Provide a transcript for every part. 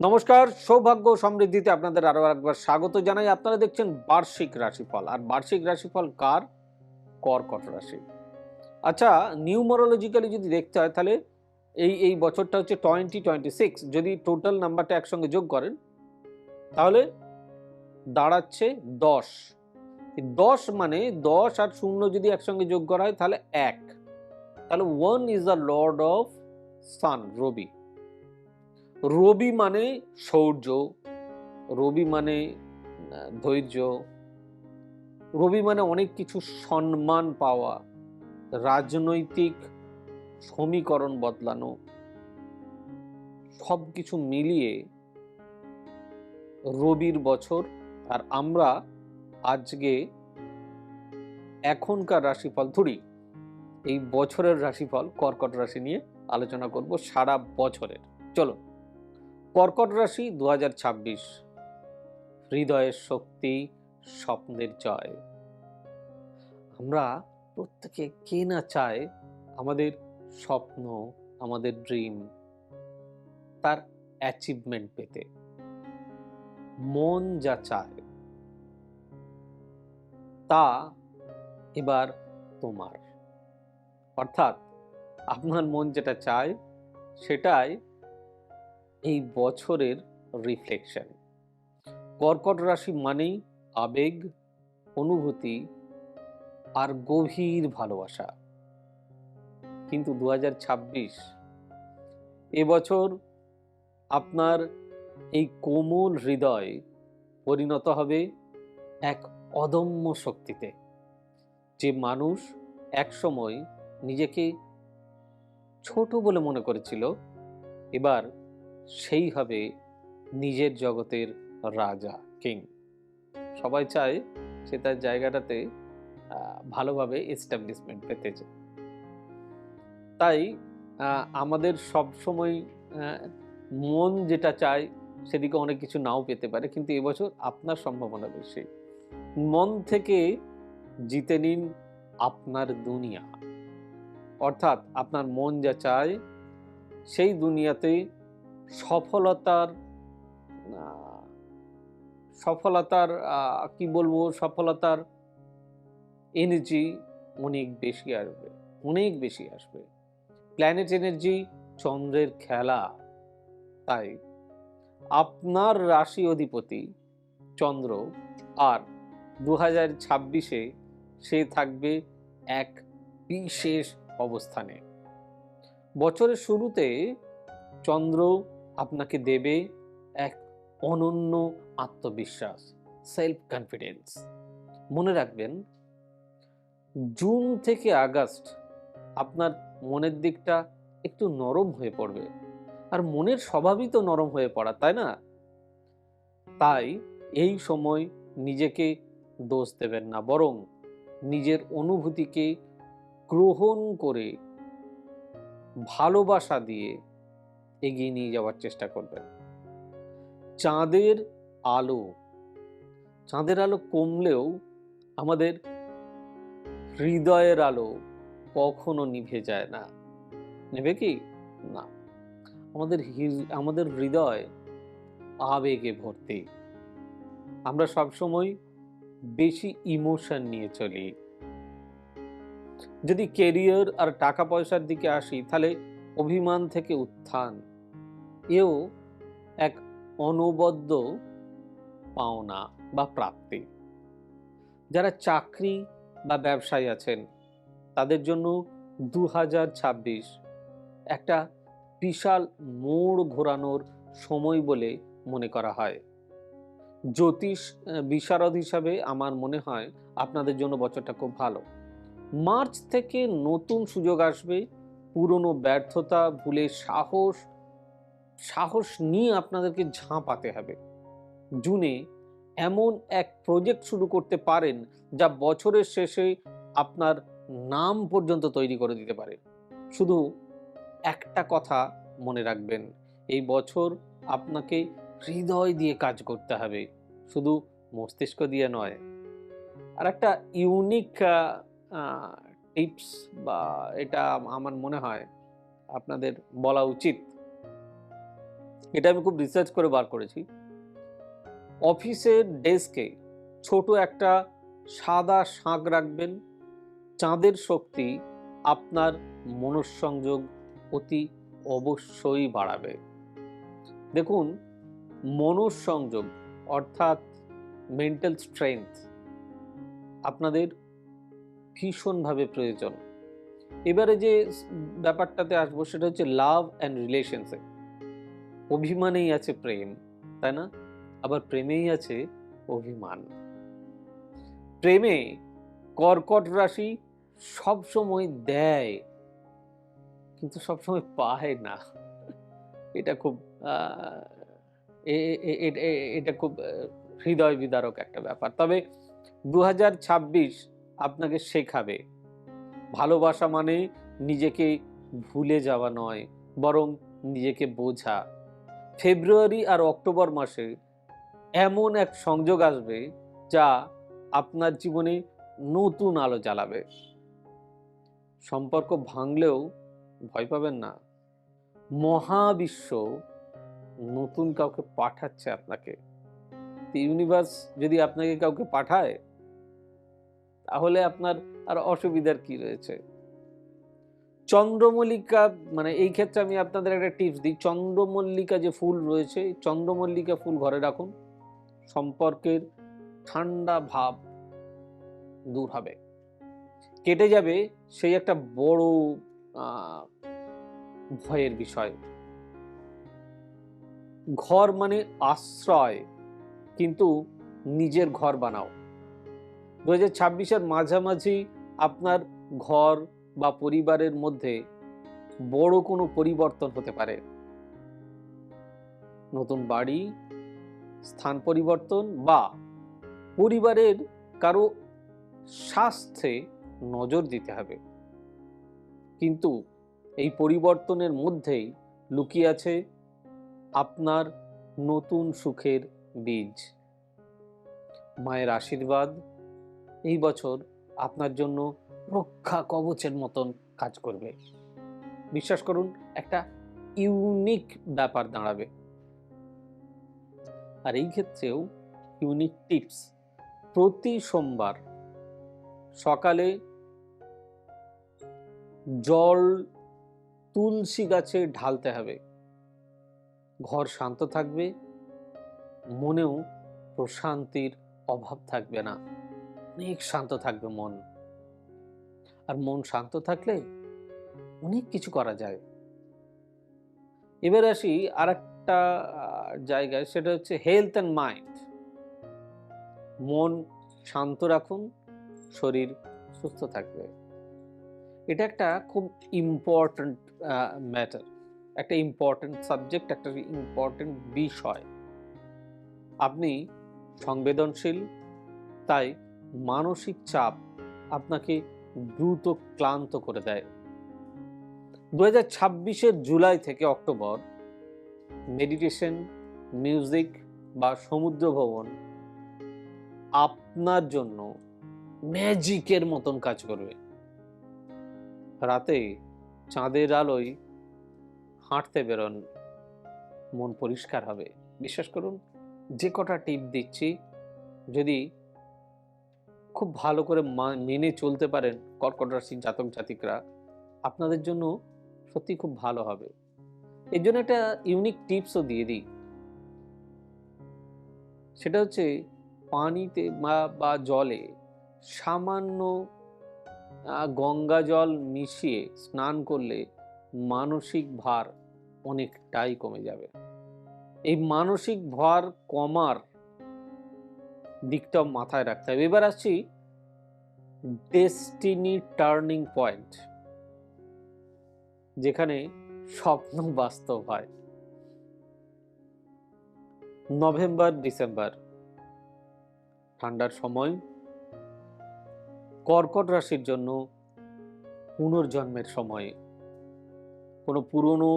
নমস্কার, সৌভাগ্য ও সমৃদ্ধিতে আপনাদের আরো একবার স্বাগত জানাই। আপনারা দেখছেন বার্ষিক রাশিফল। আর বার্ষিক রাশিফল কার? কর্কট রাশি। আচ্ছা, নিউমারোলজিক্যালি যদি দেখতে হয় তাহলে এই বছরটা হচ্ছে 2026। যদি টোটাল নাম্বারটা একসঙ্গে যোগ করেন তাহলে দাঁড়াচ্ছে 10। 10 মানে 10 আর 0 যদি একসঙ্গে যোগ করা হয় তাহলে 1। তাহলে 1 is the Lord of San, রবি। রবি মানে শৌর্য, রবি মানে ধৈর্য, রবি মানে অনেক কিছু সম্মান পাওয়া, রাজনৈতিক সমীকরণ বদলানো, সবকিছু মিলিয়ে রবির বছর। আর আমরা আজকে এখনকার রাশিফল ধরি, এই বছরের রাশিফল কর্কট রাশি নিয়ে আলোচনা করব সারা বছরের। চলো, কর্কট রাশি 2026, হৃদয়ের শক্তি, স্বপ্নের জয়। আমরা প্রত্যেকে কে না চায় আমাদের স্বপ্ন, আমাদের ড্রিম, তার অ্যাচিভমেন্ট পেতে। মন যা চায় তা এবার তোমার। অর্থাৎ আপনার মন যেটা চায় সেটাই এই বছরের রিফ্লেকশন। কর্কট রাশি মানেই আবেগ, অনুভূতি আর গভীর ভালোবাসা। কিন্তু 2026 এবছর আপনার এই কোমল হৃদয় পরিণত হবে এক অদম্য শক্তিতে। যে মানুষ একসময় নিজেকে ছোট বলে মনে করেছিল, এবার সেই হবে নিজের জগতের রাজা, কিং। সবাই চায় সে তার জায়গাটাতে ভালোভাবে এস্টাবলিশমেন্ট পেতে চায়। তাই আমাদের সবসময় মন যেটা চায় সেদিকে অনেক কিছু নাও পেতে পারে, কিন্তু এবছর আপনার সম্ভাবনা বেশি। মন থেকে জিতে নিন আপনার দুনিয়া। অর্থাৎ আপনার মন যা চায় সেই দুনিয়াতে সফলতার আহ, সফলতার কি বলবো, সফলতার এনার্জি অনেক বেশি আসবে, অনেক বেশি আসবে। প্ল্যানেট এনার্জি, চন্দ্রের খেলা। তাই আপনার রাশি অধিপতি চন্দ্র আর 2026-এ সে থাকবে এক বিশেষ অবস্থানে। বছরের শুরুতে চন্দ্র আপনাকে দেবে এক অনন্য আত্মবিশ্বাস, সেলফ কনফিডেন্স। মনে রাখবেন, জুন থেকে আগস্ট আপনার মনের দিকটা একটু নরম হয়ে পড়বে। আর মনের স্বভাবই তো নরম হয়ে পড়া, তাই না? তাই এই সময় নিজেকে দোষ দেবেন না, বরং নিজের অনুভূতিকে গ্রহণ করে ভালোবাসা দিয়ে এগিয়ে নিয়ে যাওয়ার চেষ্টা করবেন। চাঁদের আলো, চাঁদের আলো কমলেও আমাদের হৃদয়ের আলো কখনো নিভে যায় না। নেবে কি? না। আমাদের হৃদয় আবেগে ভর্তি। আমরা সবসময় বেশি ইমোশন নিয়ে চলি। যদি কেরিয়ার আর টাকা পয়সার দিকে আসি তাহলে অভিমান থেকে উত্থান, এও এক অনবদ্য পাওনা বা প্রাপ্তি। যারা চাকরি বা ব্যবসায় আছেন তাদের জন্য 2026 একটা বিশাল মোড় ঘোরানোর সময় বলে মনে করা হয়। জ্যোতিষ বিশারদ হিসাবে আমার মনে হয় আপনাদের জন্য বছরটা খুব ভালো। মার্চ থেকে নতুন সুযোগ আসবে। পুরনো ব্যর্থতা ভুলে সাহস সাহস নিয়ে আপনাদেরকে ঝাঁপাতে হবে। জুনে এমন এক প্রজেক্ট শুরু করতে পারেন যা বছরের শেষে আপনার নাম পর্যন্ত তৈরি করে দিতে পারে। শুধু একটা কথা মনে রাখবেন, এই বছর আপনাকে হৃদয় দিয়ে কাজ করতে হবে, শুধু মস্তিষ্ক দিয়ে নয়। আর একটা ইউনিক টিপস বা এটা আমার মনে হয় আপনাদের বলা উচিত। এটা আমি খুব রিসার্চ করে বার করেছি। অফিসের ডেস্কে ছোট একটা সাদা শাঁখ রাখবেন। চাঁদের শক্তি আপনার মনঃসংযোগ অতি অবশ্যই বাড়াবে। দেখুন, মনঃসংযোগ অর্থাৎ মেন্টাল স্ট্রেংথ আপনাদের ভীষণভাবে প্রয়োজন। এবারে যে ব্যাপারটাতে আসবো সেটা হচ্ছে লাভ অ্যান্ড রিলেশনশিপ। অভিমানেই আছে প্রেম, তাই না? আবার প্রেমেই আছে অভিমান। প্রেমে কর্কট রাশি সবসময় দেয়, কিন্তু সবসময় পায় না। এটা খুব এটা খুব হৃদয় বিদারক একটা ব্যাপার। তবে 2026 আপনাকে শেখাবে ভালোবাসা মানে নিজেকে ভুলে যাওয়া নয়, বরং নিজেকে বোঝা। ফেব্রুয়ারি আর অক্টোবর মাসে এমন এক সংযোগ আসবে যা আপনার জীবনে নতুন আলো জ্বালাবে। সম্পর্ক ভাঙলেও ভয় পাবেন না, মহাবিশ্ব নতুন কাউকে পাঠাচ্ছে আপনাকে। ইউনিভার্স যদি আপনাকে কাউকে পাঠায়, তাহলে আপনার আর অসুবিধার কি রয়েছে? চন্দ্রমল্লিকা, মানে এই ক্ষেত্রে আমি আপনাদের একটা টিপস দিই, চন্দ্রমল্লিকা যে ফুল রয়েছে, চন্দ্রমল্লিকা ফুল ঘরে রাখুন। সম্পর্কের ঠান্ডা ভাব দূর হবে, কেটে যাবে সেই একটা বড় ভয়ের বিষয়। ঘর মানে আশ্রয়, কিন্তু নিজের ঘর বানাও। 2026-এর মাঝামাঝি আপনার ঘর বা পরিবারের মধ্যে বড় কোনো পরিবর্তন হতে পারে। নতুন বাড়ি, স্থান পরিবর্তন বা পরিবারের কারো স্বাস্থ্যে নজর দিতে হবে। কিন্তু এই পরিবর্তনের মধ্যেই লুকিয়ে আছে আপনার নতুন সুখের বীজ। মায়ের আশীর্বাদ এই বছর আপনার জন্য রক্ষা কবচের মতন কাজ করবে। বিশ্বাস করুন, একটা ইউনিক ব্যাপার দাঁড়াবে। আর এই ক্ষেত্রেও ইউনিক টিপস, প্রতি সোমবার সকালে জল তুলসী গাছে ঢালতে হবে। ঘর শান্ত থাকবে, মনেও প্রশান্তির অভাব থাকবে না, অনেক শান্ত থাকবে মন। আর মন শান্ত থাকলে অনেক কিছু করা যায়। এবার আসি আর একটা জায়গায়, সেটা হচ্ছে হেলথ অ্যান্ড মাইন্ড। মন শান্ত রাখুন, শরীর সুস্থ থাকবে। এটা একটা খুব ইম্পর্ট্যান্ট ম্যাটার, একটা ইম্পর্ট্যান্ট সাবজেক্ট, একটা ইম্পর্ট্যান্ট বিষয়। আপনি সংবেদনশীল, তাই মানসিক চাপ আপনাকে দ্রুত ক্লান্ত করে দেয়। 2026-এর জুলাই থেকে অক্টোবর মেডিটেশন, মিউজিক বা সমুদ্র ভ্রমণ আপনার জন্য ম্যাজিকের মতন কাজ করবে। রাতে চাঁদের আলোয় হাঁটতে বেরোন, মন পরিষ্কার হবে। বিশ্বাস করুন, যে কটা টিপ দিচ্ছি যদি খুব ভালো করে মেনে চলতে পারেন কর্কট রাশির জাতক জাতিকরা, আপনাদের জন্য সত্যি খুব ভালো হবে। এর জন্য একটা ইউনিক টিপসও দিয়ে দিই, সেটা হচ্ছে পানিতে বা জলে সামান্য গঙ্গা জল মিশিয়ে স্নান করলে মানসিক ভার অনেকটাই কমে যাবে। এই মানসিক ভার কমার দিকটা মাথায় রাখতে হবে। এবার আসছি ডেস্টিনি টার্নিং পয়েন্ট, যেখানে স্বপ্ন বাস্তব হয়। নভেম্বর ডিসেম্বর ঠান্ডার সময় কর্কট রাশির জন্য পুনর্জন্মের সময়। কোনো পুরনো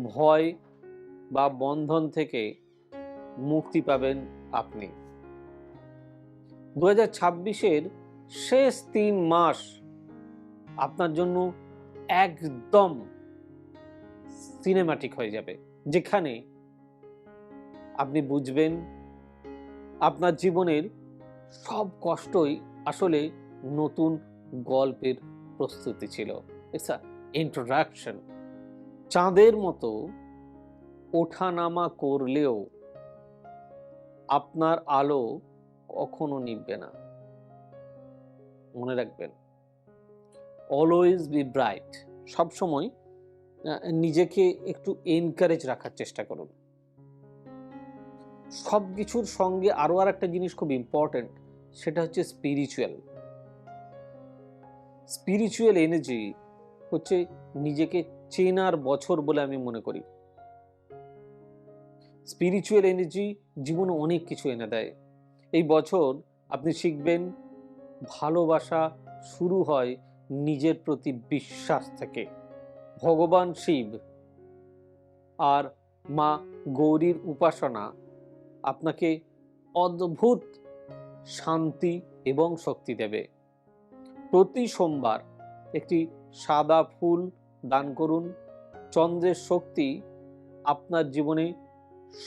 ভয় বা বন্ধন থেকে মুক্তি পাবেন আপনি। 2026-এর শেষ 3 মাস আপনার জন্য একদম সিনেম্যাটিক হয়ে যাবে, যেখানে আপনি বুঝবেন আপনার জীবনের সব কষ্টই আসলে নতুন গল্পের প্রস্তুতি ছিল। It's a introduction. চাঁদের মতো ওঠানামা করলেও আপনার আলো কখনো নিভবে না। মনে রাখবেন, অলওয়েজ বি ব্রাইট। সবসময় নিজেকে একটু এনকারেজ রাখার চেষ্টা করুন। সব কিছুর সঙ্গে আরো আর একটা জিনিস খুব ইম্পর্টেন্ট, সেটা হচ্ছে স্পিরিচুয়াল এনার্জি হচ্ছে নিজেকে চেনার বছর বলে আমি মনে করি। স্পিরিচুয়াল এনার্জি জীবনে অনেক কিছু এনে দেয়। এই বছর আপনি শিখবেন ভালোবাসা শুরু হয় নিজের প্রতি বিশ্বাস থেকে। ভগবান শিব আর মা গৌরীর উপাসনা আপনাকে অদ্ভুত শান্তি এবং শক্তি দেবে। প্রতি সোমবার একটি সাদা ফুল দান করুন। চন্দ্রের শক্তি আপনার জীবনে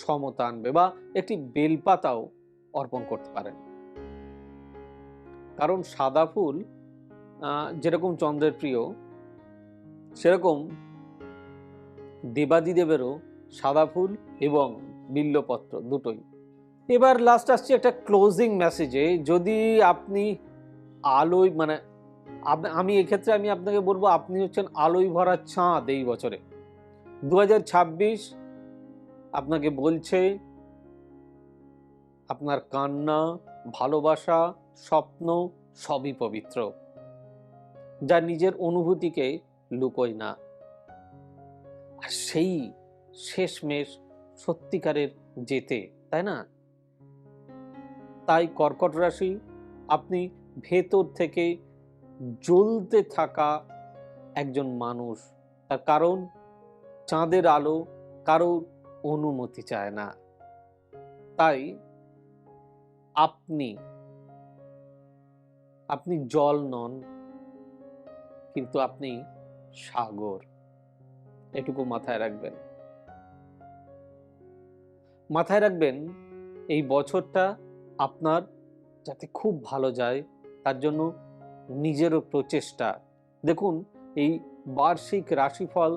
সমতা আনবে, বা একটি বেলপাতাও অর্পণ করতে পারেন। কারণ সাদা ফুল যেরকম চন্দ্রের প্রিয়, সেরকম দেবাদিদেবেরও সাদা ফুল এবং বিল্লপত্র দুটোই। এবার লাস্ট আসছে একটা ক্লোজিং মেসেজে। যদি আপনি আলোয় আমি এক্ষেত্রে আমি আপনাকে বলবো, আপনি হচ্ছেন আলোয় ভরা চাঁদ এই বছরে। 2026 আপনাকে বলছে আপনার কান্না, ভালোবাসা, স্বপ্ন সবই পবিত্র, যা নিজের অনুভূতিকে লুকোয় না। আর সেই শেষমেশ সত্যিকারের যেতে, তাই না? তাই কর্কট রাশি, আপনি ভেতর থেকে জ্বলতে থাকা একজন মানুষ। তার কারণ চাঁদের আলো কারোর অনুমতি চায় না। তাই আপনি জল নন, কিন্তু আপনি সাগর। এটুকু মাথায় রাখবেন। এই বছরটা আপনার যাতে খুব ভালো যায়, তার জন্য নিজেরও প্রচেষ্টা। দেখুন, এই বার্ষিক রাশিফল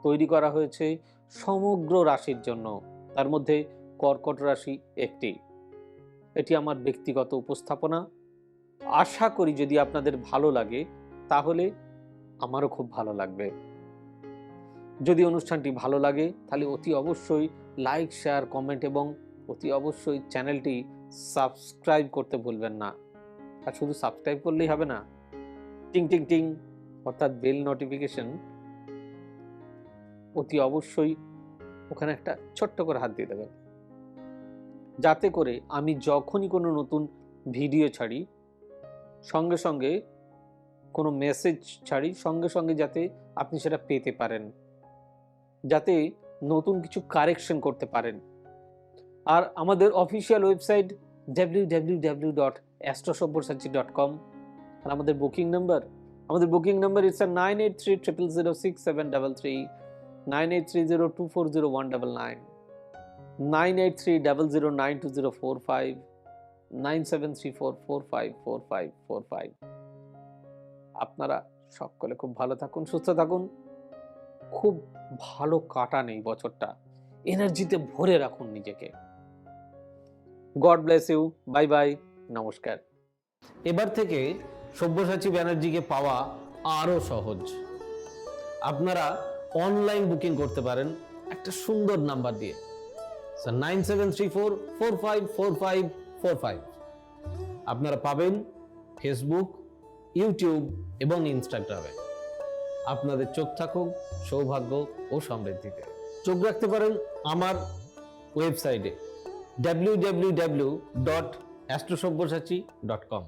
তৈরি করা হয়েছে সমগ্র রাশির জন্য, তার মধ্যে কর্কট রাশি একটি। এটি আমার ব্যক্তিগত উপস্থাপনা। আশা করি যদি আপনাদের ভালো লাগে, তাহলে আমারও খুব ভালো লাগবে। যদি অনুষ্ঠানটি ভালো লাগে, তাহলে অতি অবশ্যই লাইক, শেয়ার, কমেন্ট এবং অতি অবশ্যই চ্যানেলটি সাবস্ক্রাইব করতে ভুলবেন না। আর শুধু সাবস্ক্রাইব করলেই হবে না, টিং টিং টিং অর্থাৎ বেল নোটিফিকেশন, অতি অবশ্যই ওখানে একটা ছোট্ট করে হাত দিয়ে দেবেন, যাতে করে আমি যখনই কোনো নতুন ভিডিও ছাড়ি, সঙ্গে সঙ্গে কোনো মেসেজ ছাড়ি, সঙ্গে সঙ্গে যাতে আপনি সেটা পেতে পারেন, যাতে নতুন কিছু কারেকশন করতে পারেন। আর আমাদের অফিসিয়াল ওয়েবসাইট www.astrosavyarsachi.com। আর আমাদের বুকিং নাম্বার ইটস 9830006733, 9830240199, 9830092045, 9734454545। আপনারা সকলে খুব ভালো থাকুন, সুস্থ থাকুন, খুব ভালো কাটান এই বছরটা, এনার্জিতে ভরে রাখুন নিজেকে। God bless you. Bye bye, নমস্কার। এবার থেকে সব্যসাচী ব্যানার্জিকে পাওয়া আরো সহজ। আপনারা অনলাইন বুকিং করতে পারেন একটা সুন্দর নাম্বার দিয়ে, 9734454545। আপনারা পাবেন ফেসবুক, ইউটিউব এবং ইনস্টাগ্রামে। আপনাদের চোখ থাকুক সৌভাগ্য ও সমৃদ্ধিতে। চোখ রাখতে পারেন আমার ওয়েবসাইটে www.astrosavyarsachi.com।